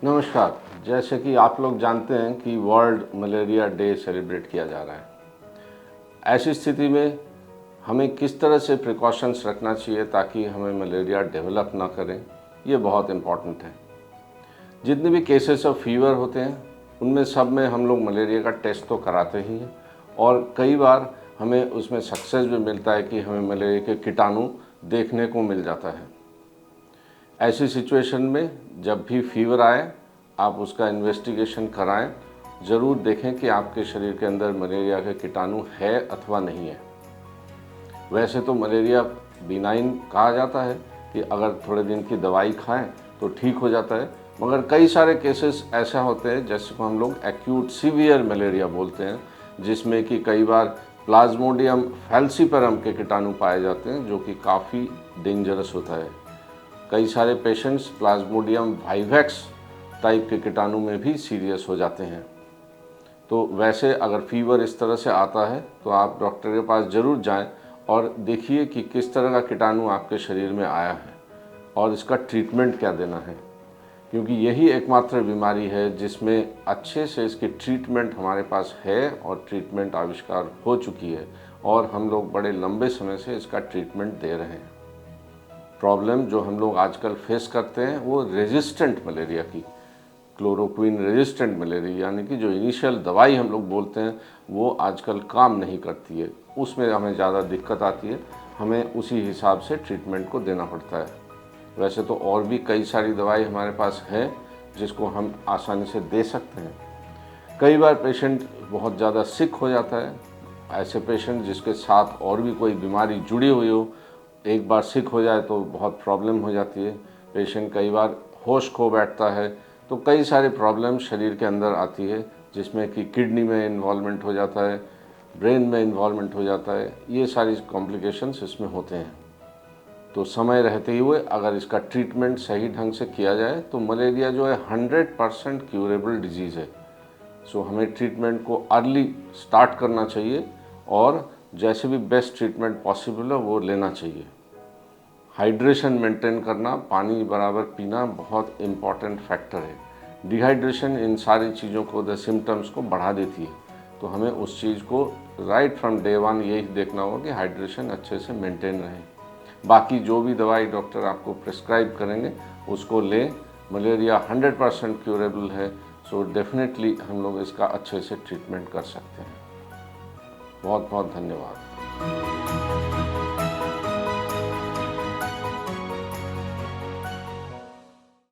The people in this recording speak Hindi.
नमस्कार। जैसे कि आप लोग जानते हैं कि वर्ल्ड मलेरिया डे सेलिब्रेट किया जा रहा है। ऐसी स्थिति में हमें किस तरह से प्रिकॉशंस रखना चाहिए ताकि हमें मलेरिया डेवलप ना करें, ये बहुत इम्पॉर्टेंट है। जितने भी केसेस ऑफ फीवर होते हैं उनमें सब में हम लोग मलेरिया का टेस्ट तो कराते ही हैं और कई बार हमें उसमें सक्सेस भी मिलता है कि हमें मलेरिया के कीटाणु देखने को मिल जाता है। ऐसी सिचुएशन में जब भी फीवर आए आप उसका इन्वेस्टिगेशन कराएं। ज़रूर देखें कि आपके शरीर के अंदर मलेरिया के कीटाणु है अथवा नहीं है। वैसे तो मलेरिया बिनाइन कहा जाता है कि अगर थोड़े दिन की दवाई खाएं तो ठीक हो जाता है, मगर कई सारे केसेस ऐसा होते हैं जैसे को हम लोग एक्यूट सीवियर मलेरिया बोलते हैं, जिसमें कि कई बार प्लाज्मोडियम फैल्सीपेरम के कीटाणु पाए जाते हैं जो कि काफ़ी डेंजरस होता है। कई सारे पेशेंट्स प्लाज्मोडियम वाइवेक्स टाइप के कीटाणु में भी सीरियस हो जाते हैं। तो वैसे अगर फीवर इस तरह से आता है तो आप डॉक्टर के पास ज़रूर जाएं और देखिए कि किस तरह का कीटाणु आपके शरीर में आया है और इसका ट्रीटमेंट क्या देना है, क्योंकि यही एकमात्र बीमारी है जिसमें अच्छे से इसकी ट्रीटमेंट हमारे पास है और ट्रीटमेंट आविष्कार हो चुकी है और हम लोग बड़े लंबे समय से इसका ट्रीटमेंट दे रहे हैं। प्रॉब्लम जो हम लोग आजकल फेस करते हैं वो रेजिस्टेंट मलेरिया की, क्लोरोक्विन रेजिस्टेंट मलेरिया, यानी कि जो इनिशियल दवाई हम लोग बोलते हैं वो आजकल काम नहीं करती है, उसमें हमें ज़्यादा दिक्कत आती है। हमें उसी हिसाब से ट्रीटमेंट को देना पड़ता है। वैसे तो और भी कई सारी दवाई हमारे पास है जिसको हम आसानी से दे सकते हैं। कई बार पेशेंट बहुत ज़्यादा सिक हो जाता है। ऐसे पेशेंट जिसके साथ और भी कोई बीमारी जुड़ी हुई हो, एक बार सिक हो जाए तो बहुत प्रॉब्लम हो जाती है। पेशेंट कई बार होश खो बैठता है। तो कई सारे प्रॉब्लम शरीर के अंदर आती है जिसमें कि किडनी में इन्वॉल्वमेंट हो जाता है, ब्रेन में इन्वॉल्वमेंट हो जाता है। ये सारी कॉम्प्लिकेशंस इसमें होते हैं। तो समय रहते हुए अगर इसका ट्रीटमेंट सही ढंग से किया जाए तो मलेरिया जो है 100% क्यूरेबल डिजीज़ है। सो हमें ट्रीटमेंट को अर्ली स्टार्ट करना चाहिए और जैसे भी बेस्ट ट्रीटमेंट पॉसिबल है वो लेना चाहिए। हाइड्रेशन मेंटेन करना, पानी बराबर पीना बहुत इम्पॉर्टेंट फैक्टर है। डिहाइड्रेशन इन सारी चीज़ों को, द सिम्टम्स को बढ़ा देती है। तो हमें उस चीज़ को राइट फ्रॉम डे वन यही देखना होगा कि हाइड्रेशन अच्छे से मेंटेन रहे। बाकी जो भी दवाई डॉक्टर आपको प्रिस्क्राइब करेंगे उसको लें। मलेरिया 100% क्यूरेबल है, सो डेफिनेटली हम लोग इसका अच्छे से ट्रीटमेंट कर सकते हैं। बहुत बहुत धन्यवाद।